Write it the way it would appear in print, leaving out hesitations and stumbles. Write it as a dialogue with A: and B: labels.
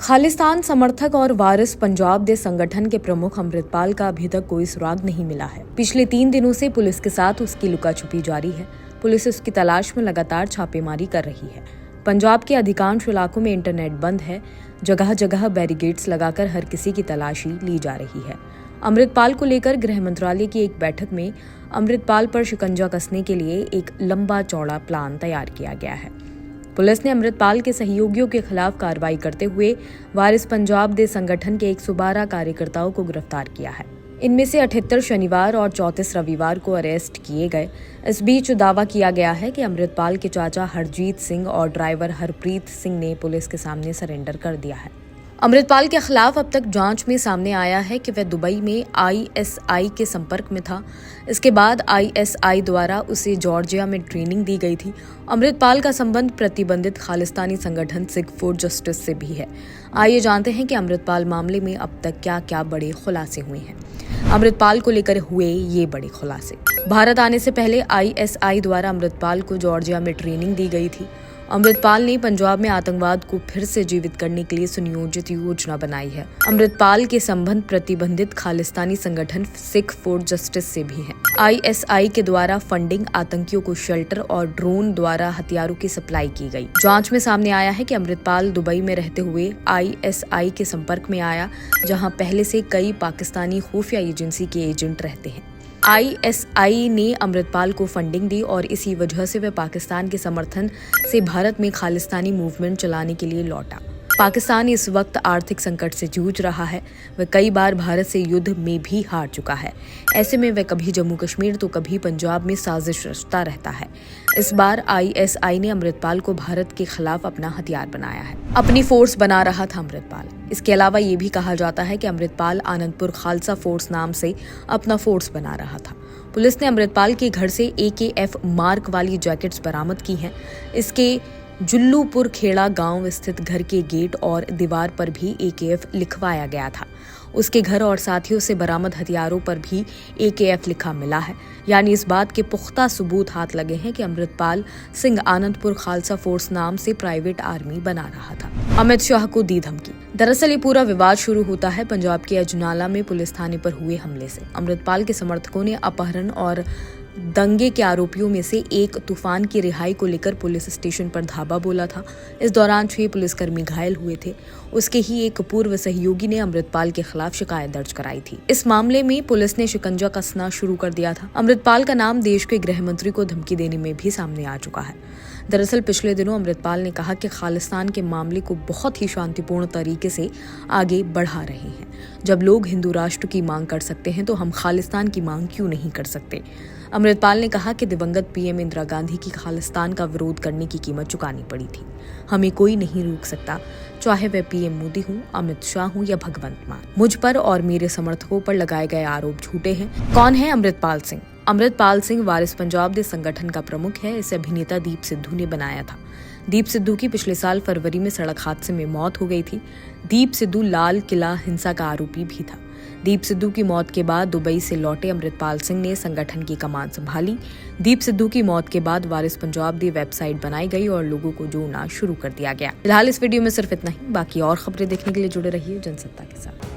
A: खालिस्तान समर्थक और वारिस पंजाब दे संगठन के प्रमुख अमृतपाल का अभी तक कोई सुराग नहीं मिला है। पिछले 3 दिनों से पुलिस के साथ उसकी लुका-छुपी जारी है। पुलिस उसकी तलाश में लगातार छापेमारी कर रही है। पंजाब के अधिकांश इलाकों में इंटरनेट बंद है। जगह जगह बैरिकेड्स लगाकर हर किसी की तलाशी ली जा रही है। अमृतपाल को लेकर गृह मंत्रालय की एक बैठक में अमृतपाल पर शिकंजा कसने के लिए एक लंबा चौड़ा प्लान तैयार किया गया है। पुलिस ने अमृतपाल के सहयोगियों के खिलाफ कार्रवाई करते हुए वारिस पंजाब दे संगठन के 112 कार्यकर्ताओं को गिरफ्तार किया है। इनमें से 78 शनिवार और 34 रविवार को अरेस्ट किए गए। इस बीच दावा किया गया है कि अमृतपाल के चाचा हरजीत सिंह और ड्राइवर हरप्रीत सिंह ने पुलिस के सामने सरेंडर कर दिया है। अमृतपाल के खिलाफ अब तक जांच में सामने आया है कि वह दुबई में आईएसआई के संपर्क में था। इसके बाद आईएसआई द्वारा उसे जॉर्जिया में ट्रेनिंग दी गई थी। अमृतपाल का संबंध प्रतिबंधित खालिस्तानी संगठन सिख फॉर जस्टिस से भी है। आइए जानते हैं कि अमृतपाल मामले में अब तक क्या क्या बड़े खुलासे हुए हैं। अमृतपाल को लेकर हुए ये बड़े खुलासे। भारत आने से पहले आईएसआई द्वारा अमृतपाल को जॉर्जिया में ट्रेनिंग दी गई थी। अमृतपाल ने पंजाब में आतंकवाद को फिर से जीवित करने के लिए सुनियोजित योजना बनाई है। अमृतपाल के संबंध प्रतिबंधित खालिस्तानी संगठन सिख फॉर जस्टिस से भी है। आईएसआई के द्वारा फंडिंग, आतंकियों को शेल्टर और ड्रोन द्वारा हथियारों की सप्लाई की गई। जांच में सामने आया है कि अमृतपाल दुबई में रहते हुए आईएसआई के संपर्क में आया, जहां पहले से कई पाकिस्तानी खुफिया एजेंसी के एजेंट रहते हैं। आईएसआई ने अमृतपाल को फंडिंग दी और इसी वजह से वह पाकिस्तान के समर्थन से भारत में खालिस्तानी मूवमेंट चलाने के लिए लौटा। पाकिस्तान इस वक्त आर्थिक संकट से जूझ रहा है। वह कई बार भारत से युद्ध में भी हार चुका है। ऐसे में वह कभी जम्मू कश्मीर तो कभी पंजाब में साजिश रचता रहता है। इस बार आईएसआई ने अमृतपाल को भारत के खिलाफ अपना हथियार बनाया है। अपनी फोर्स बना रहा था अमृतपाल। इसके अलावा ये भी कहा जाता है कि अमृतपाल आनंदपुर खालसा फोर्स नाम से अपना फोर्स बना रहा था। पुलिस ने अमृतपाल के घर से AKF मार्क वाली जैकेट्स बरामद की हैं। इसके जुल्लूपुर खेड़ा गांव स्थित घर के गेट और दीवार पर भी AKF लिखवाया गया था। उसके घर और साथियों से बरामद हथियारों पर भी AKF लिखा मिला है। यानी इस बात के पुख्ता सबूत हाथ लगे हैं कि अमृतपाल सिंह आनंदपुर खालसा फोर्स नाम से प्राइवेट आर्मी बना रहा था। अमित शाह को दी धमकी। दरअसल ये पूरा विवाद शुरू होता है पंजाब के अजनाला में पुलिस थाने पर हुए हमले से। अमृतपाल के समर्थकों ने अपहरण और दंगे के आरोपियों में से एक तूफान की रिहाई को लेकर पुलिस स्टेशन पर धावा बोला था। इस दौरान 6 पुलिसकर्मी घायल हुए थे। उसके ही एक पूर्व सहयोगी ने अमृतपाल के खिलाफ शिकायत दर्ज कराई थी। इस मामले में पुलिस ने शिकंजा कसना शुरू कर दिया था। अमृतपाल का नाम देश के गृह मंत्री को धमकी देने में भी सामने आ चुका है। दरअसल पिछले दिनों अमृतपाल ने कहा कि खालिस्तान के मामले को बहुत ही शांतिपूर्ण तरीके से आगे बढ़ा रहे हैं। जब लोग हिंदू राष्ट्र की मांग कर सकते हैं तो हम खालिस्तान की मांग क्यों नहीं कर सकते। अमृतपाल ने कहा कि दिवंगत पीएम इंदिरा गांधी की खालिस्तान का विरोध करने की कीमत चुकानी पड़ी थी। हमें कोई नहीं रोक सकता, चाहे वह पीएम मोदी हो, अमित शाह हो या भगवंत मान। मुझ पर और मेरे समर्थकों पर लगाए गए आरोप झूठे हैं। कौन है अमृतपाल सिंह? अमृतपाल सिंह वारिस पंजाब दे संगठन का प्रमुख है। इसे अभिनेता दीप सिद्धू ने बनाया था। दीप सिद्धू की पिछले साल फरवरी में सड़क हादसे में मौत हो गई थी। दीप सिद्धू लाल किला हिंसा का आरोपी भी था। दीप सिद्धू की मौत के बाद दुबई से लौटे अमृतपाल सिंह ने संगठन की कमान संभाली। दीप सिद्धू की मौत के बाद वारिस पंजाब दी वेबसाइट बनाई गई और लोगों को जोड़ना शुरू कर दिया गया। फिलहाल इस वीडियो में सिर्फ इतना ही। बाकी और खबरें देखने के लिए जुड़े रहिए जनसत्ता के साथ।